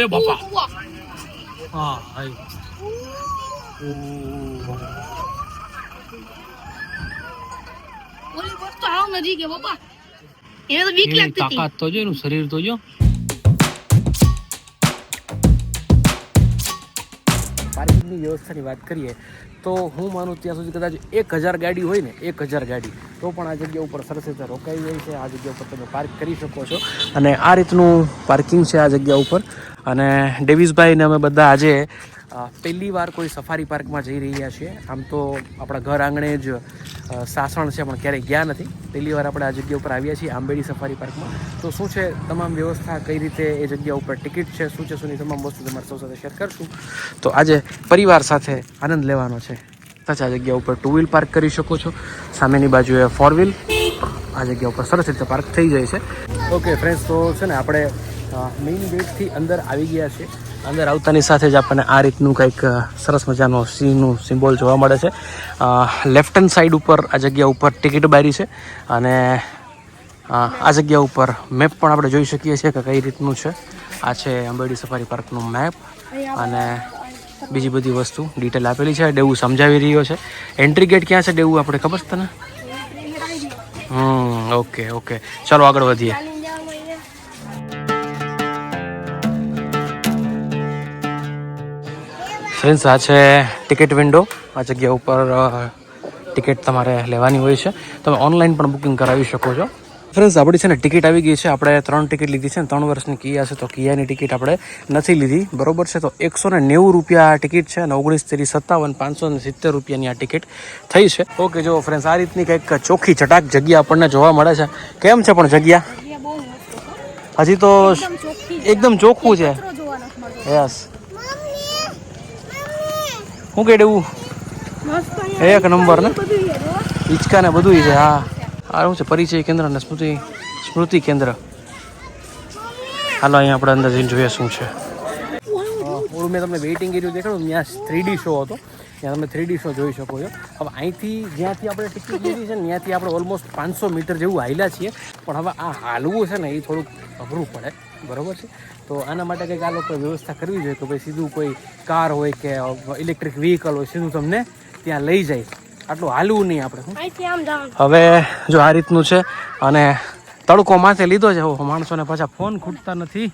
એ બાપા હા આઈ ઓલી બસ તો આવ નજીક કે બાપા એને તો બીક લાગતી હતી. તાકાત તો જો એનું શરીર તો જો. પાર્કિંગની વ્યવસ્થાની વાત કરીએ તો હું માનું ત્યાં સુધી કદાચ 1000 ગાડી હોય ને 1000 ગાડી તો પણ આ જગ્યા ઉપર સરસ રીતે રોકાઈ જાય છે. આ જગ્યા ઉપર તમે પાર્ક કરી શકો છો અને આ રીતનું પાર્કિંગ છે આ જગ્યા ઉપર. અને ડેવિસભાઈને અમે બધા આજે પહેલી વાર કોઈ સફારી પાર્કમાં જઈ રહ્યા છીએ. આમ તો આપણા ઘર આંગણે જ સાસણ છે પણ ક્યારેય ગયા નથી. પહેલી વાર આપણે આ જગ્યા ઉપર આવ્યા છીએ આંબેડી સફારી પાર્કમાં. તો શું છે તમામ વ્યવસ્થા કઈ રીતે એ જગ્યા ઉપર ટિકિટ છે શું છે શુંની તમામ વસ્તુ તમારી સૌ સાથે શેર કરશું. તો આજે પરિવાર સાથે આનંદ લેવાનો છે. આ જગ્યા ઉપર 2 વ્હીલ પાર્ક કરી શકો છો. સામેની બાજુએ 4 વ્હીલ આ જગ્યા ઉપર સરસ રીતે પાર્ક થઈ જાય છે. ઓકે ફ્રેન્ડ્સ, તો છે ને આપણે મેઇન ગેટથી અંદર આવી ગયા છીએ. અંદર આવતાની સાથે જ આપણને આ રીતનું કંઈક સરસ મજાનો સિંહનું સિમ્બોલ જોવા મળે છે. લેફ્ટ હેન્ડ સાઈડ ઉપર આ જગ્યા ઉપર ટિકિટ બારી છે અને આ જગ્યા ઉપર મેપ પણ આપણે જોઈ શકીએ છીએ કે કઈ રીતનું છે. આ છે આંબેડી સફારી પાર્કનું મેપ અને બીજી બધી વસ્તુ ડિટેલ આપેલી છે. ડેવું સમજાવી રહ્યો છે. એન્ટ્રી ગેટ ક્યાં છે ડેવું આપણે ખબર છે તને? ઓકે ઓકે, ચાલો આગળ વધીએ. ફ્રેન્ડ્સ, આ છે ટિકિટ વિન્ડો. આ જગ્યા ઉપર ટિકિટ તમારે લેવાની હોય છે. તમે ઓનલાઈન પણ બુકિંગ કરાવી શકો છો. ફ્રેન્ડ્સ, આપણી છે ને ટિકિટ આવી ગઈ છે. આપણે 3 ટિકિટ લીધી છે ને 3 વર્ષની કિયા છે તો કિયાની ટિકિટ આપણે નથી લીધી, બરોબર છે. તો 190 રૂપિયા આ ટિકિટ છે અને 19×3 = 57 570 રૂપિયાની આ ટિકિટ થઈ છે. ઓકે, જો ફ્રેન્ડ્સ, આ રીતની કંઈક ચોખ્ખી ચટાક જગ્યા આપણને જોવા મળે છે. કેમ છે પણ જગ્યા? હજી તો એકદમ ચોખ્ખું છે. યસ, શું કે દેવું એક નંબર ને હિંચકા ને બધું છે. હા, આ શું છે? પરિચય કેન્દ્ર અને સ્મૃતિ કેન્દ્ર. હાલો અહીંયા આપણે અંદર જઈને જોઈએ શું છે. ઓલું મેં તમને વેઇટિંગ એરિયો દેખાડું, ત્યાં 3D શો હતો. ત્યાં તમે 3D શો જોઈ શકો છો. હવે અહીંથી જ્યાંથી આપણે ટિકિટ લીધી છે ને ત્યાંથી આપણે ઓલમોસ્ટ 500 મીટર જેવું હાલ્યા છીએ. પણ હવે આ હાલવું છે ને એ થોડુંક અઘરું પડે, બરોબર છે. તો આના માટે કંઈક આ લોકોએ વ્યવસ્થા કરવી જોઈએ કે ભાઈ સીધું કોઈ કાર હોય કે ઇલેક્ટ્રિક વ્હીકલ હોય સીધું તમને ત્યાં લઈ જાય. આટલું હાલવું નહીં આપણે. હવે જો આ રીતનું છે અને તડકો માથે લીધો છે. માણસોને પાછા ફોન ખૂટતા નથી.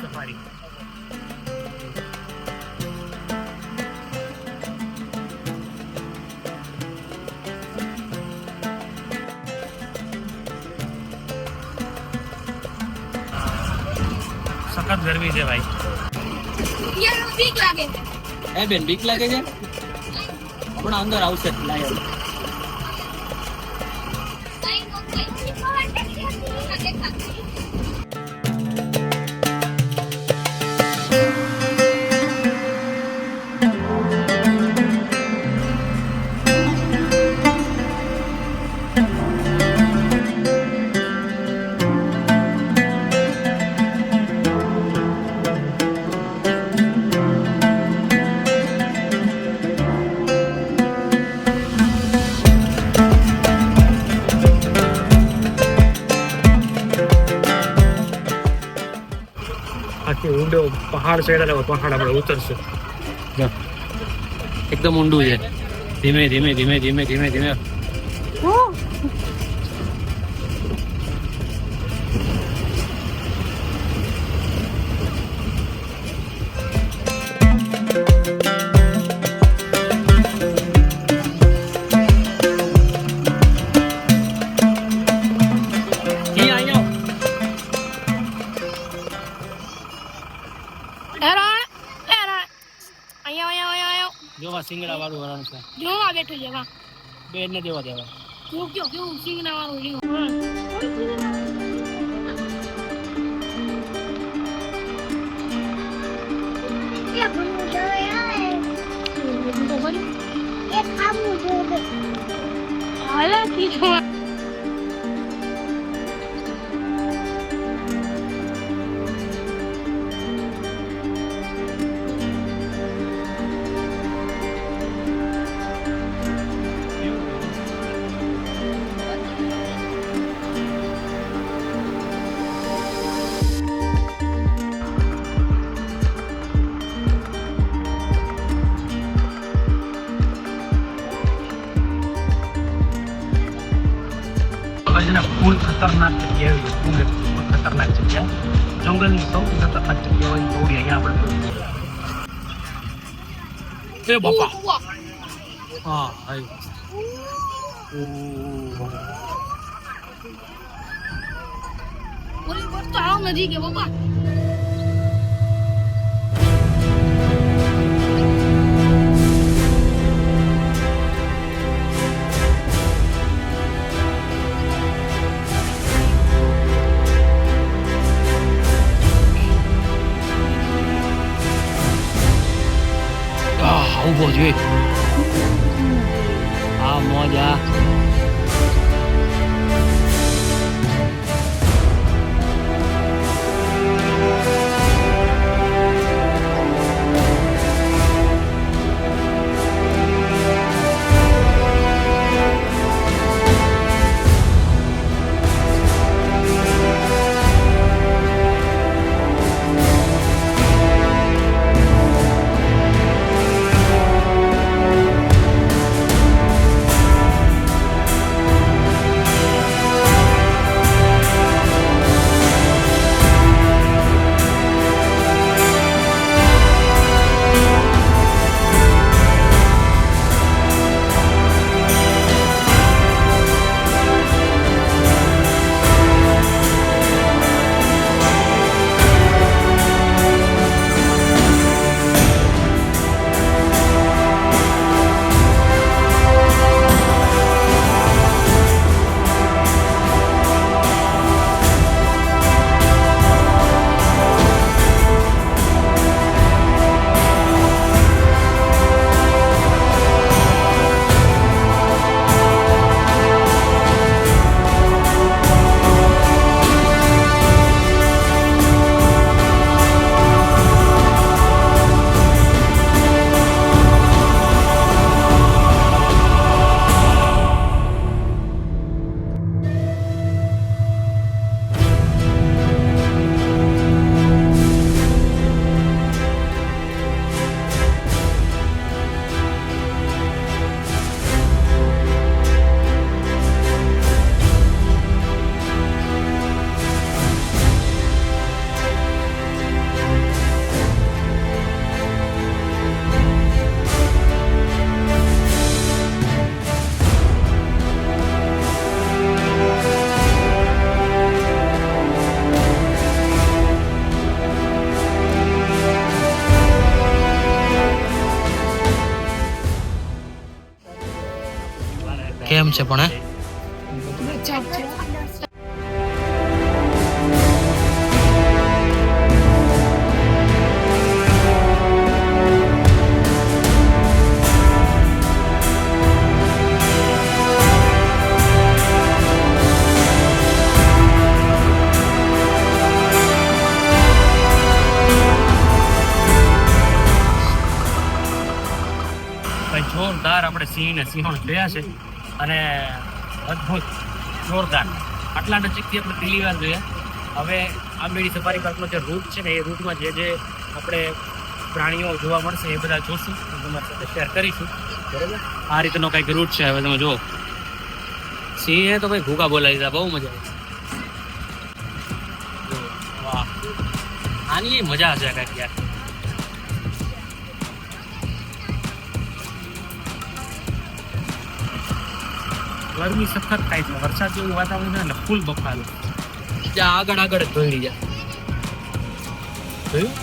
સફારી. સખત ગરમી છે ભાઈ. બીક લાગે. એ બેન બીક લાગે છે? હમણાં અંદર આવશે લાયર. ઊંડો પહાડ છે એટલે પહાડ આપણે ઉતરશું. એકદમ ઊંડું છે. ધીમે ધીમે ધીમે ધીમે ધીમે ધીમે. અહીંયા જો આ સિંગડા વાળું વરણ છે. જો આ બેઠો છે વા બે ને દેવા દેવા. જો કેવું સિંગના વાળું રહ્યું. હાલા કી છો ફૂલ ખતરનાક જગ્યા એવી ફૂલ ખતરનાક જગ્યા જંગલની સૌથી ખતરનાક જગ્યા હોય થોડી અહીંયા આપણે એ બાપા હા હાય ઓલી પર તો આવ નજીક હે બાપા ઉભો જોઈએ આ મોજા કેમ છે પણ ગજબ છે જોરદાર આપણે સિંહ ને સિંહણ જોયા છે અને અદ્ભુત જોરદાર આટલા નજીકથી આપણે પહેલી વાર જોયા. હવે આંબેડી સફારી પાર્કનો જે રૂટ છે ને એ રૂટમાં જે જે આપણે પ્રાણીઓ જોવા મળશે એ બધા જોશું તમારી સાથે શેર કરીશું. બરાબર, આ રીતનો કંઈક રૂટ છે. હવે તમે જુઓ સિંહે તો ભાઈ ભૂકા બોલાવી દીધા, બહુ મજા આવી. વાહ, આની મજા છે કાંઈક યાર. ગરમી સખત થાય છે, વરસાદ જેવું વાતાવરણ છે ને ફૂલ બફારો. જ્યાં આગળ આગળ જ ધોઈ જાય. જોયું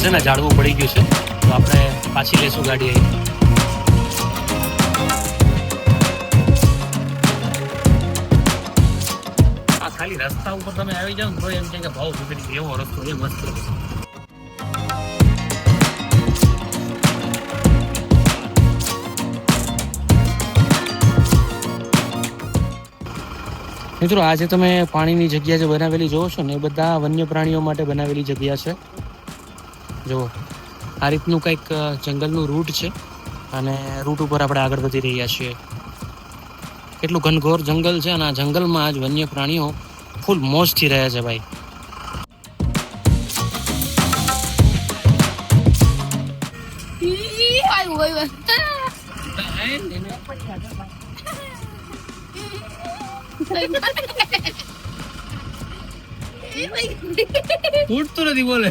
છે ને ઝાડવું પડી ગયું છે, તો આપણે પાછી લેશું ગાડી અહીં. આ ખાલી રસ્તા ઉપર તમે આવી જાવ ને તો એમ કે ભાવ સુધરી એવો રસ્તો એ મસ્ત છે. મિત્રો આજે તમે પાણીની જગ્યા જે બનાવેલી જોવો છો ને એ બધા વન્ય પ્રાણીઓ માટે બનાવેલી જગ્યા છે. જુઓ આ રીતનું કંઈક જંગલનું રૂટ છે અને રૂટ ઉપર આપણે આગળ વધી રહ્યા છીએ. કેટલું ઘનઘોર જંગલ છે અને આ જંગલમાં જ વન્ય પ્રાણીઓ ફૂલ મોજથી રહે છે ભાઈ. ઉઠતું નથી બોલે.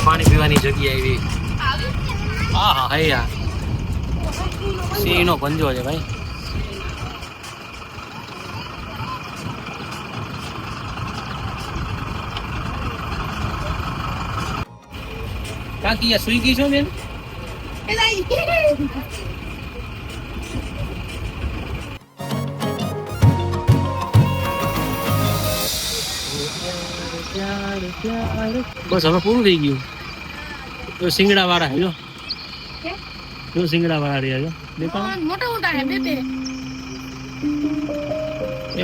પાણી પીવાની જગ્યા એવી. હા હા હૈયા સિંહનો પંજો છે ભાઈ. કાકી સુઈ ગઈ છો બેન? બસ હવે પૂરું થઈ ગયું. તો સિંગડા વાળા હે જો સિંગડા વાળા રહ્યા જો દેખાય મોટા મોટા હે બે બે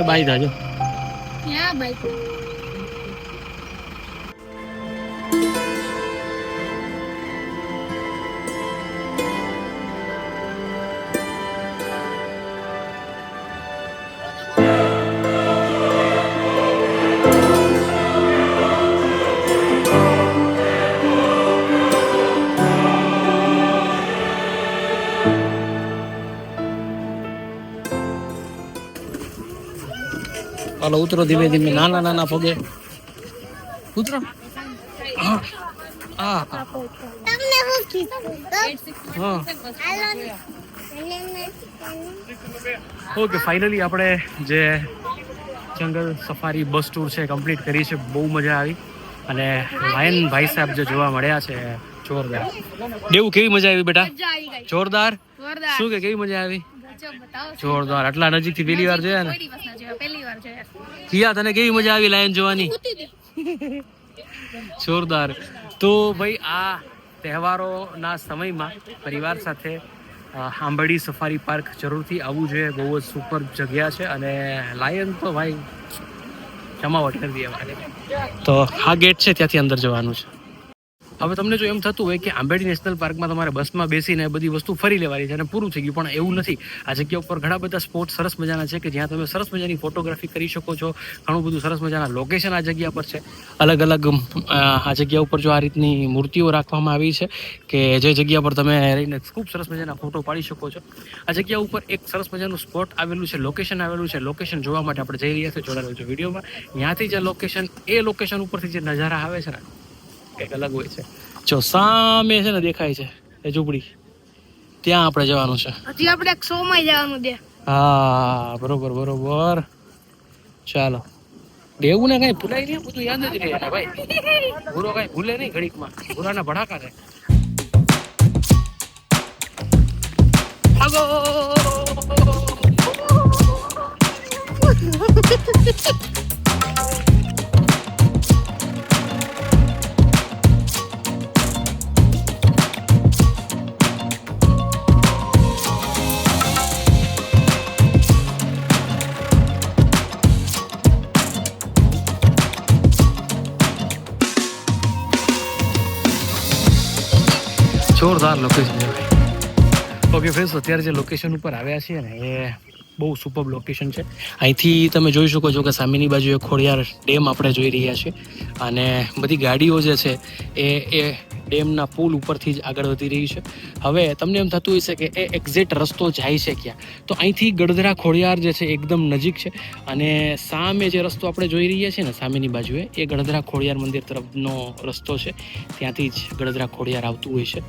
એ બાઈ થાજો યા ભાઈ. હાલો ઉતરો ધીમે ધીમે નાના નાના પગે ઉતરો. હા હા તમને હું કીધું હા ઓકે ફાઇનલી આપણે જે જંગલ સફારી બસ ટૂર છે કમ્પ્લીટ કરી છે. બહુ મજા આવી અને લાયન ભાઈ સાહેબ જે જોવા મળ્યા છે જોરદાર. દેવું કેવી મજા આવી બેટા? જોરદાર. શું કે કેવી મજા આવી? જોરદાર. આટલા નજીકથી પહેલી વાર જોયા ને? કિયા તને કેવી મજા આવી લાયન જોવાની? જોરદાર. તો ભાઈ આ તહેવારોના સમયમાં પરિવાર સાથે આંબરડી સફારી પાર્ક જરૂરથી આવવું જોઈએ. બહુ જ સુપર જગ્યા છે અને લાયન તો ભાઈ જમાવટ કરી દે અમારે. તો આ ગેટ છે ત્યાંથી અંદર જવાનું છે. હવે તમને જો એમ થતું હોય કે આંબેડી નેશનલ પાર્કમાં તમારે બસમાં બેસીને બધી વસ્તુ ફરી લેવાની છે અને પૂરું થઈ ગયું, પણ એવું નથી. આ જગ્યા ઉપર ઘણા બધા સ્પોટ સરસ મજાના છે કે જ્યાં તમે સરસ મજાની ફોટોગ્રાફી કરી શકો છો. ઘણું બધું સરસ મજાના લોકેશન આ જગ્યા પર છે. અલગ અલગ આ જગ્યા ઉપર જો આ રીતની મૂર્તિઓ રાખવામાં આવી છે કે જે જગ્યા પર તમે રહીને ખૂબ સરસ મજાના ફોટો પાડી શકો છો. આ જગ્યા ઉપર એક સરસ મજાનું સ્પોટ આવેલું છે, લોકેશન આવેલું છે. લોકેશન જોવા માટે આપણે જઈ રહ્યા છીએ, જોડાયેલું છે વિડીયોમાં. ત્યાંથી જે લોકેશન ઉપરથી જે નજારા આવે છે ને કંઈક અલગ હોય છે. જો સામે છે ને દેખાય છે એ ઝૂંપડી, ત્યાં આપણે જવાનું છે. હજી આપણે 100 માં જવાનું છે. હા બરોબર બરોબર. ચાલો દેવું ને કઈ ભૂલાય નહીં, બધું યાદ જ રહે ને ભાઈ. ભૂરો કઈ ભૂલે નહીં ઘડીકમાં. ભૂરાના ભડાકા રહે. આગો જોરદાર લોકેશન છે ભાઈ. ઓકે ફ્રેન્ડ્સ, અત્યારે જે લોકેશન ઉપર આવ્યા છીએ ને એ બહુ સુપર લોકેશન છે. અહીંથી તમે જોઈ શકો છો કે સામેની બાજુ ખોડિયાર ડેમ આપણે જોઈ રહ્યા છીએ અને બધી ગાડીઓ જે છે એ ડેમના પુલ ઉપરથી જ આગળ વધી રહી છે. હવે તમને એમ થતું હશે કે એ એક્ઝેક્ટ રસ્તો જાય છે ક્યાં, તો અહીંથી ગડધરા ખોડિયાર જે છે એકદમ નજીક છે અને સામે જે રસ્તો આપણે જોઈ રહ્યા છીએ ને સામેની બાજુએ એ ગડધરા ખોડિયાર મંદિર તરફનો રસ્તો છે. ત્યાંથી જ ગડધરા ખોડિયાર આવતું હોય છે.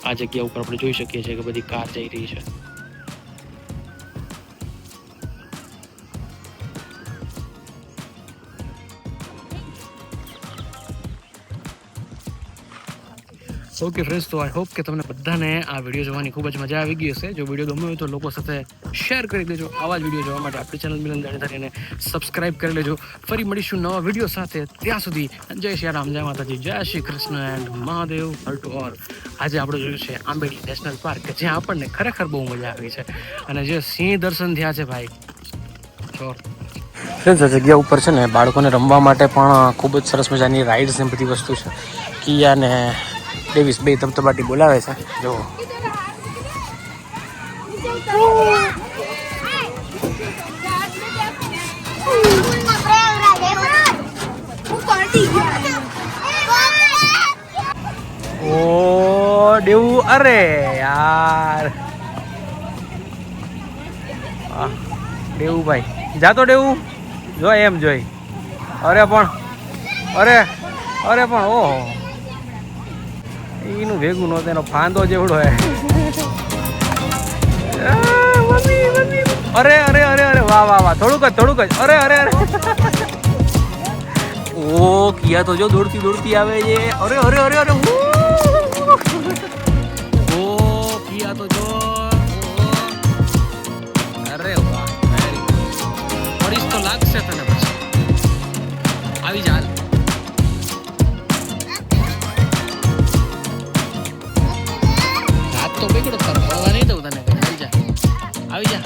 આ જગ્યા ઉપર આપણે જોઈ શકીએ છીએ કે બધી કાર જઈ રહી છે. ઓકે ફ્રેન્ડ્સ, તો આઈ હોપ કે તમને બધાને આ વિડીયો જોવાની ખૂબ જ મજા આવી ગઈ હશે. જો વિડીયો ગમ્યો હોય તો લોકો સાથે શેર કરી દેજો. આવા જ વિડીયો જોવા માટે આપણી ચેનલ મિલન જાણીતારીને સબસ્ક્રાઇબ કરી લેજો. ફરી મળીશું નવા વિડીયો સાથે. ત્યાં સુધી જય શ્રી રામ, જય માતાજી, જય Shri Krishna and Mahadev her to all. આજે આપણે જોયું છે આંબેડી નેશનલ પાર્ક, કે જ્યાં આપણને ખરેખર બહુ મજા આવી છે. અને જે સિંહ દર્શન થયા છે ભાઈ, ફ્રેન્ડ્સ આ જગ્યા ઉપર છે ને બાળકોને રમવા માટે પણ ખૂબ જ સરસ મજાની રાઇડ્સ ને બધી વસ્તુ છે. કિયા ને ડેવિસ બે તબતબાટી બોલાવે છે. જો ઓ દેવું, અરે યાર દેવું ભાઈ જાતો દેવું જો એમ જોઈ. અરે પણ ઓહો, એનું ભેગું નહોતું, એનો ફાંદો જેવડો હે. અરે વાહ, થોડુંક જ. અરે ઓ કિયા તો જો દોડતી આવે છે. અરે ઓ કિયા તો જો. અરે વાહ, પડીશ તો લાગશે તને પછી. આવી જા. હાથ તો બેકડો કર, હવા નહીં દઉં તને. આવી જા.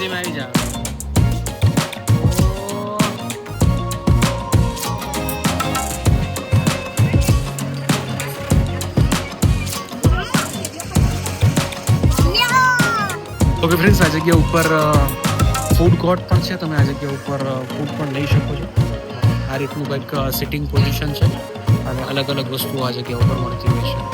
ધીમે આવી જા. ઓકે ફ્રેન્ડ્સ, આ જગ્યા ઉપર ફૂડ કોર્ટ પણ છે. તમે આ જગ્યા ઉપર ફૂડ પણ લઈ શકો છો. આ રીતનું કંઈક સિટિંગ પોઝિશન છે અને અલગ અલગ વસ્તુઓ આ જગ્યા ઉપર મળતી હોય છે.